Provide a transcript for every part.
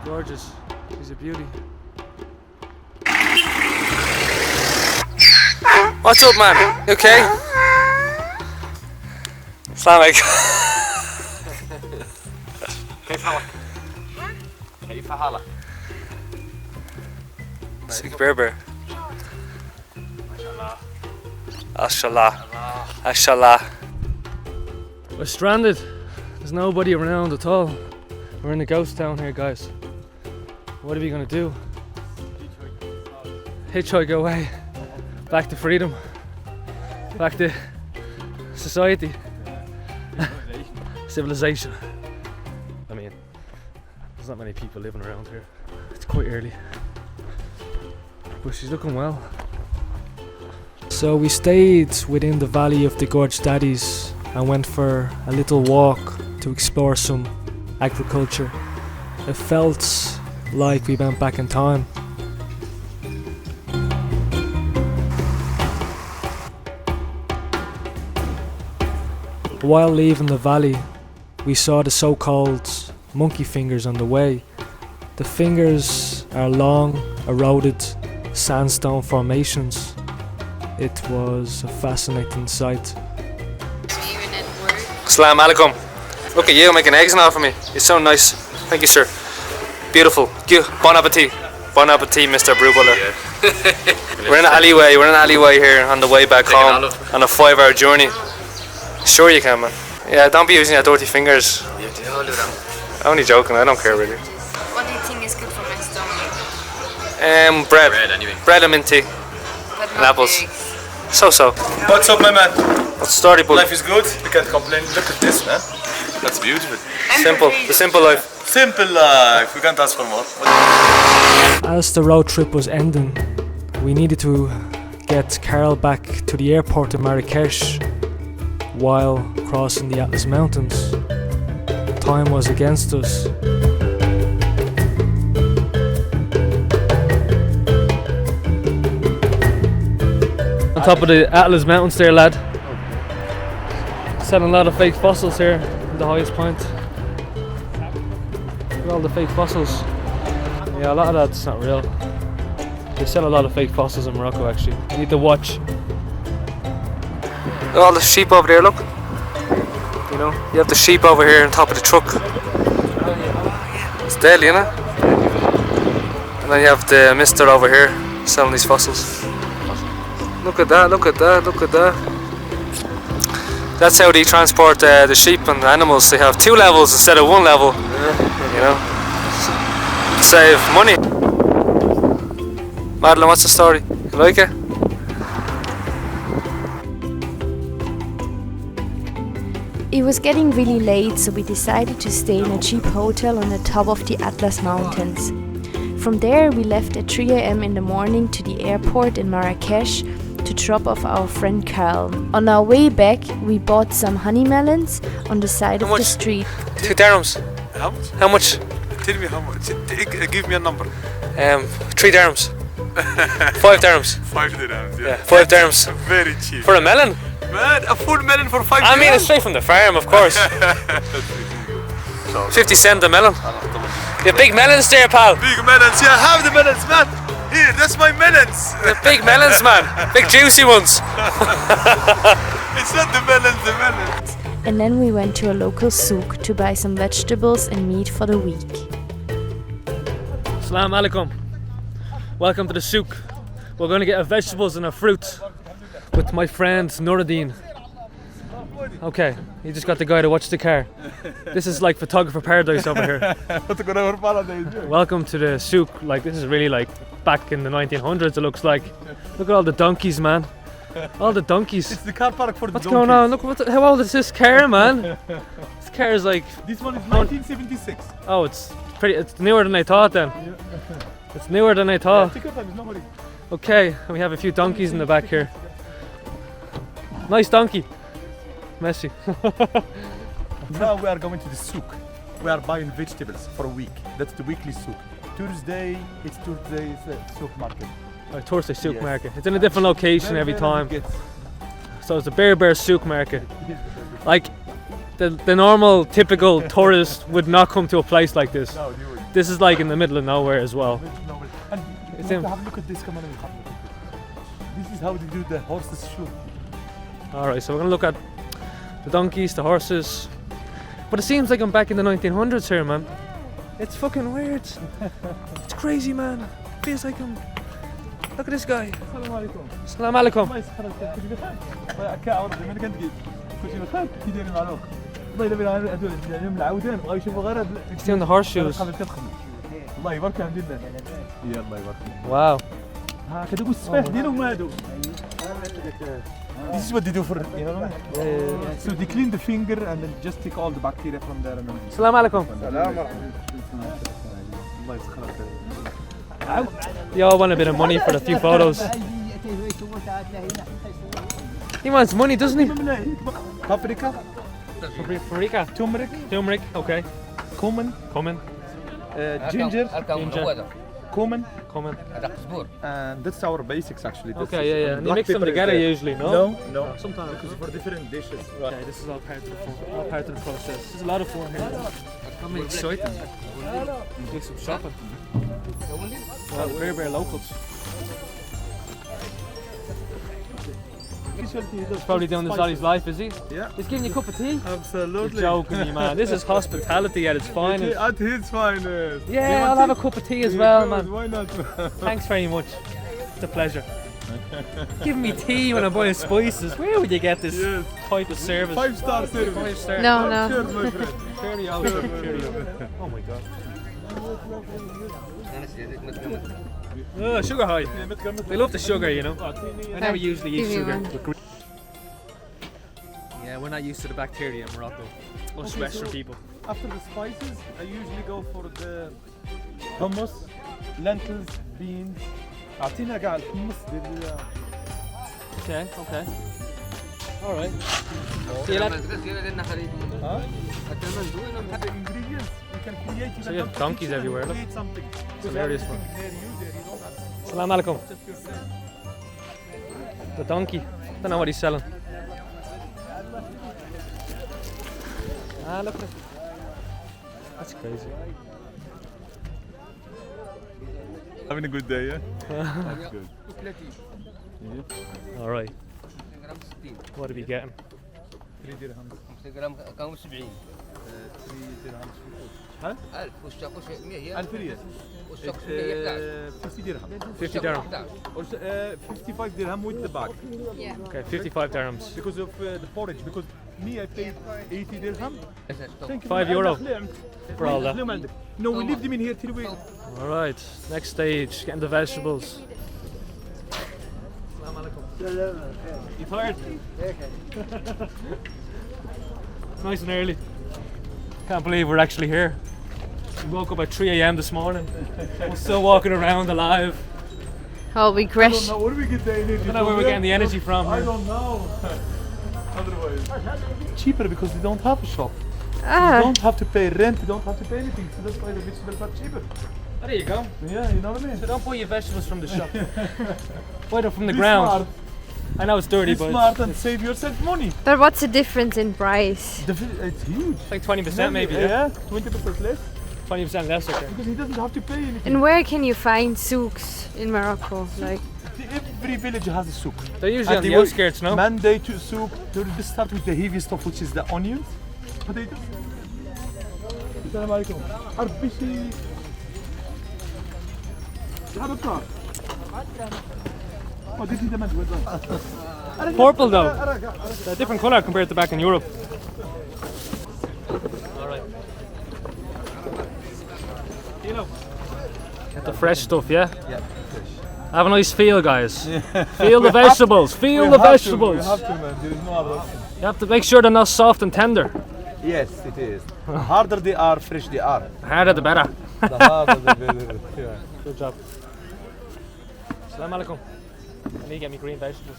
Gorgeous. She's a beauty. What's up, man? You okay? Assalamu alaikum. Sick Berber. Ashallah. Ashallah. We're stranded. There's nobody around at all. We're in a ghost town here, guys. What are we gonna do? Hitchhike away. Back to freedom. Back to society. Civilization. I mean, there's not many people living around here. It's quite early. But she's looking well. So we stayed within the valley of the Gorges du Dadès and went for a little walk to explore some agriculture. It felt like we went back in time. While leaving the valley, we saw the so-called monkey fingers on the way. The fingers are long, eroded sandstone formations. It was a fascinating sight. Assalamu alaikum. Look at you making eggs now for me. You're so nice. Thank you, sir. Beautiful. Bon appetit. Bon appetit, Mr. Brewbuller. We're in an alleyway here on the way back home on a 5-hour journey. Sure you can, man. Yeah, don't be using your dirty fingers. I'm only joking, I don't care really. What do you think is good for my stomach? Bread. Bread anyway. Bread and mint tea. And apples. So. What's up, my man? What's the story, buddy? Life is good. We can't complain. Look at this, man. That's beautiful. Simple. The simple life. Simple life. We can't ask for more. As the road trip was ending, we needed to get Carol back to the airport in Marrakech while crossing the Atlas Mountains. Time was against us. On top of the Atlas Mountains there, lad. Selling a lot of fake fossils here at the highest point. Look at all the fake fossils. Yeah, a lot of that's not real. They sell a lot of fake fossils in Morocco actually. You need to watch. Look at all the sheep over there, look. You know, you have the sheep over here on top of the truck. It's deadly, isn't it? And then you have the mister over here selling these fossils. Look at that, look at that, look at that. That's how they transport the sheep and the animals. They have 2 levels instead of 1 level. You know, save money. Madeleine, what's the story? You like it? It was getting really late, so we decided to stay in a cheap hotel on the top of the Atlas Mountains. From there, we left at 3 a.m. in the morning to the airport in Marrakech to drop off our friend Carl. On our way back, we bought some honey melons on the side of the street. 2 dirhams. How much? How much? Tell me how much. Give me a number. 3 dirhams. 5 dirhams. 5 dirhams, yeah. 5 dirhams. Very cheap. For a melon? Man, a full melon for 5 dirhams? I mean, it's straight from the farm, of course. 50 cent a melon. The big melons there, pal. Big melons, yeah, have the melons, man. Here, that's my melons. The big melons, man. Big juicy ones. It's not the melons, the melons. And then we went to a local souk to buy some vegetables and meat for the week. Assalamu alaikum. Welcome to the souk. We're going to get vegetables and a fruit with my friend Nuruddin. Okay, you just got the guy to watch the car. This is like photographer paradise over here. Welcome to the souk. Like, this is really like back in the 1900s, it looks like. Look at all the donkeys, man. All the donkeys. It's the car park for the What's going on? Look, how old is this car, man? This car is like... This one is 1976. Oh, it's newer than I thought then. It's newer than I thought. Take your time, there's nobody. Okay, and we have a few donkeys in the back here. Nice donkey. Messi. Now we are going to the souk. We are buying vegetables for a week. That's the weekly souk. Thursday, it's souk market. Oh, Thursday souk Yes. market. It's in a different location every time. So it's a Berber souk market. Like the normal typical tourist would not come to a place like this. No, you would. This is like in the middle of nowhere as well. And It's you in- have a look at this. Come on, this is how they do the horses shoe. Alright, so we're gonna look at the donkeys, the horses. But it seems like I'm back in the 1900s here, man. It's fucking weird. It's crazy, man. Feels like I'm... Look at this guy. السلام عليكم. Assalamu alaikum. الله يسخرك كنت بخير. كعرض من كنت كنت بخير كي داير معلوك. والله الا بلا هذول اليوم العودان بغاو يشوفوا غير هاد He's doing the horseshoes. قبل كتخدم. الله يبارك الحمد لله. يا الله يبارك. Wow. ها كتقول السفاح ديالهم هادو. This is what they do for, you know. So they clean the finger and then just take all the bacteria from there and then. Assalamu alaikum. الله يسخرك. They all want a bit of money for a few photos. He wants money, doesn't he? Paprika, Paprika. turmeric, Turmeric, okay. cumin, Cumin. ginger, Ginger. cumin, Cumin. and that's our basics actually. This Okay, is- yeah, yeah. and And you black mix them pepper is together there. usually, no? No. Sometimes. Because for different dishes. Okay, this is all part of the fun, all part of the process. There's a lot of fun here. I'm excited. Do some shopping. Well, very locals. He's probably doing this all his life, is he? Yeah. He's giving you a cup of tea? You're Absolutely. joking me, man. This is hospitality at its finest. At his finest. Yeah, I'll have a cup of tea as well, man. Why not? Thanks very much. It's a pleasure. Give me tea when I'm buying spices. Where would you get this Yes. type of service? 5-star service. 5-star. No, no. Cheers, my friend. Cheerio, cheerio. Oh my god. Oh, sugar high. They love the sugar, you know. I never usually eat Give me sugar. one. Yeah, we're not used to the bacteria in Morocco. Us Western people. After the spices, I usually go for the hummus, lentils, beans. أعطينا قاع الحمص ديال Okay, okay. Alright. See you later. the ingredients. You can create. So you have donkeys everywhere, look. Create something. It's hilarious one. Near you there, you don't have Assalamu alaikum. just your friend. The donkey. Don't know what he's selling. Ah, look at it. That's crazy. Having a good day, yeah? That's good. Alright. What are we getting? 3 dirhams. 5 جرام كانوا 70 3 dirhams. 1000 والشاكوش 100 1000 ريال. والشاكوش 111 50 dirham. 50 dirham. Or 55 dirham with the bag. Okay, 55 dirhams. Because of the porridge. Because me, I paid 80 dirham. Thank you. €5 for all that. No, we leave them in here till we. Alright, next stage, getting the vegetables. You tired? It's nice and early. Can't believe we're actually here. We woke up at 3 AM this morning. We're still walking around alive. Oh, we I don't crash. know where we get the energy. I don't know where we're getting the energy from I here. don't know. Otherwise, cheaper because they don't have a shop. You Ah, don't have to pay rent. You don't have to pay anything. So that's why the vegetables are cheaper. Oh, there you go. Yeah, you know what I mean. So don't buy your vegetables from the shop. Buy them from the Be ground. smart. I know it's dirty, Be but smart and save yourself money. but what's the difference in price? It's huge. it's like 20% maybe. Yeah, 20% less 20% less, okay. because he doesn't have to pay anything. And where can you find souks in Morocco? Like, Every village has a souk. They're usually on And the they work outskirts, no? Monday to souk. They start with the heavy stuff, which is the onions, potatoes. السلام عليكم. عرف بشي. هذا الطار. Oh, this is the man. Purple though. They're a different colour compared to back in Europe. Alright. Get the fresh stuff, yeah? Yeah. Have a nice feel, guys. Feel the vegetables. Feel the vegetables. We have to, man. There is no other option. You have to make sure they're not soft and tender. Yes, it is. The harder they are, fresh they are. The harder the better. The harder the better. Yeah. Good job. Assalamu alaikum. I need to get me green vegetables.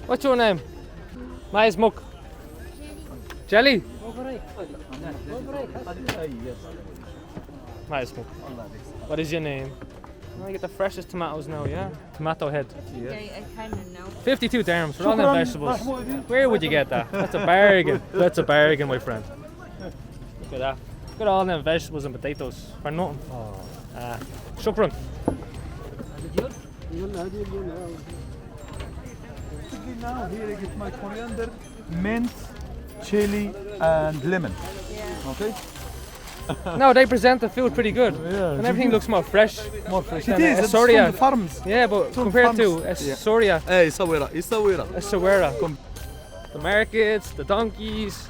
What's your name? My is Mook. Jelly? My is Mook. What is your name? I get the freshest tomatoes now, yeah? Tomato head. I kind of know. 52 dirhams for all them vegetables. Where would you get that? That's a bargain. That's a bargain, my friend. Look at that. Look at all them vegetables and potatoes for nothing. Shukran. Now here I get my coriander, mint, chili, and lemon. Okay. No, they present the food pretty good. Yeah. And everything looks more fresh. More fresh. than It is. It's from Soria. the farms. Yeah, but From compared to farms. Soria, Hey, Sawira. It's Sawira. Essaouira. The markets, the donkeys.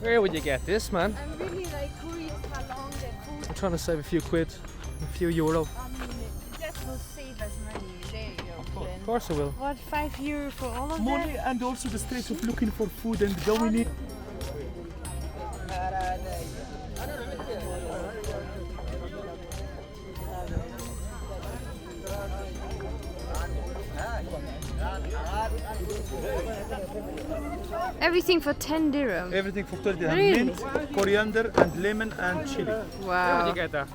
Where would you get this, man? I'm really curious how long the food. I'm trying to save a few quid, a few euro. That will save us money. There you go. Of course it will. What, €5 for all of Money and also the stress of looking for food and going in. Everything for 10 dirham. Everything for 30 dirham. Really? Mint, coriander, and lemon and chili. Where would Wow. you get that?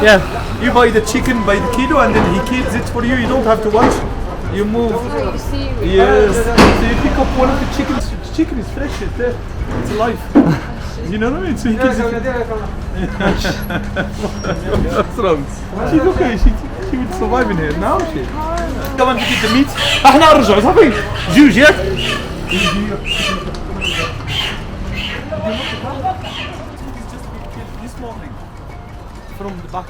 Yeah. You buy the chicken by the kilo and then he kills it for you. You don't have to watch. You move. Oh, you see? Yes. So you pick up one of the chickens. The chicken is fresh. It's there. It's alive. You know what I mean? So he kills it. What's wrong? She's okay. She will survive in here now. She. Come on, get the meat. احنا نرجع صافي. جوج ياك. This morning from the back.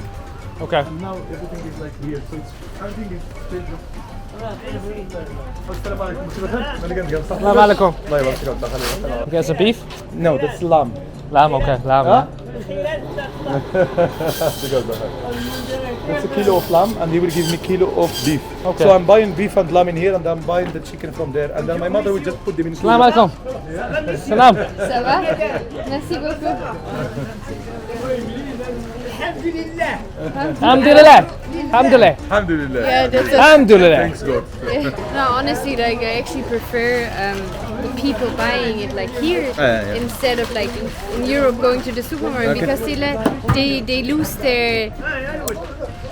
Okay. And now everything is like here, so it's everything is still. السلام عليكم. Assalamu alaikum. الله يبارك. You get some beef? No, that's lamb. Lamb, okay. Lamb. Huh? Yeah. That's a kilo of lamb, and he will give me kilo of beef. Okay. So I'm buying beef and lamb in here, and I'm buying the chicken from there, and then my mother will just put them in. Assalamu alaikum. Salam. Ça va? Merci beaucoup. Alhamdulillah. Alhamdulillah. Alhamdulillah. Yeah, that's Alhamdulillah. Thanks God. No, honestly, I actually prefer the people buying it here yeah. instead of in Europe going to the supermarket because they lose their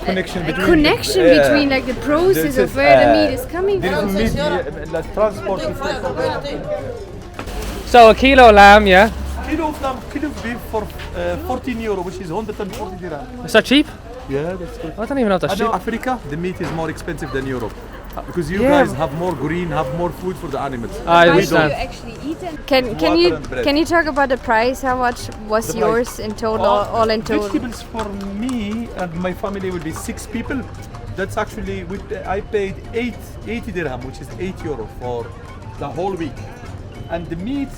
Connection between. connection between the process of where the meat is coming There from. is meat, like transport. So a kilo lamb, yeah? Kilo of lamb, kilo of beef for €14, which is 140 dirham. Is that cheap? Yeah, that's good. I don't even know if that's I know cheap. Africa, the meat is more expensive than Europe. Because you Yeah. guys have more green, have more food for the animals. I How do you understand. actually eat them? Water and bread. Can you talk about the price? How much was The yours in total? All in total? Vegetables for me and my family will be 6 people. That's actually, I paid 80 dirham, which is €8 for the whole week. And the meat,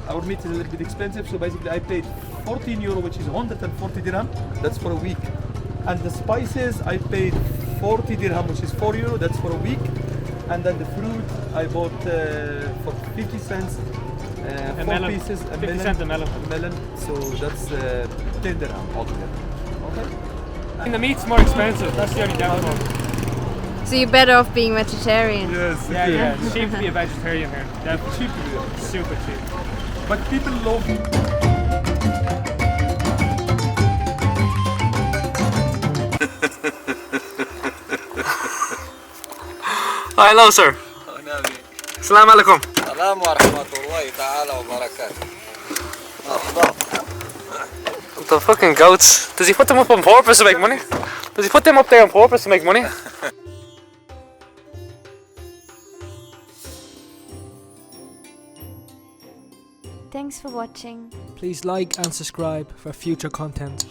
our meat is a little bit expensive, so basically I paid €14, which is 140 dirham. That's for a week. And the spices, I paid 40 dirham, which is €4. That's for a week. And then the fruit, I bought for 50 cents. Four melon. pieces, 50 cents a melon. melon. So that's 10 dirham altogether. Okay. And the meat's more expensive. That's the only downfall. So you're better off being vegetarian. Yes. Yeah. It's cheap to be a vegetarian here. Definitely. Cheap, yeah. Super cheap. But people love. Hi, hello, sir. Assalamu alaikum. السلام ورحمة الله تعالى وبركاته. The fucking goats. Does he put them up on purpose to make money? Does he put them up there on purpose to make money? Thanks for watching. Please like and subscribe for future content.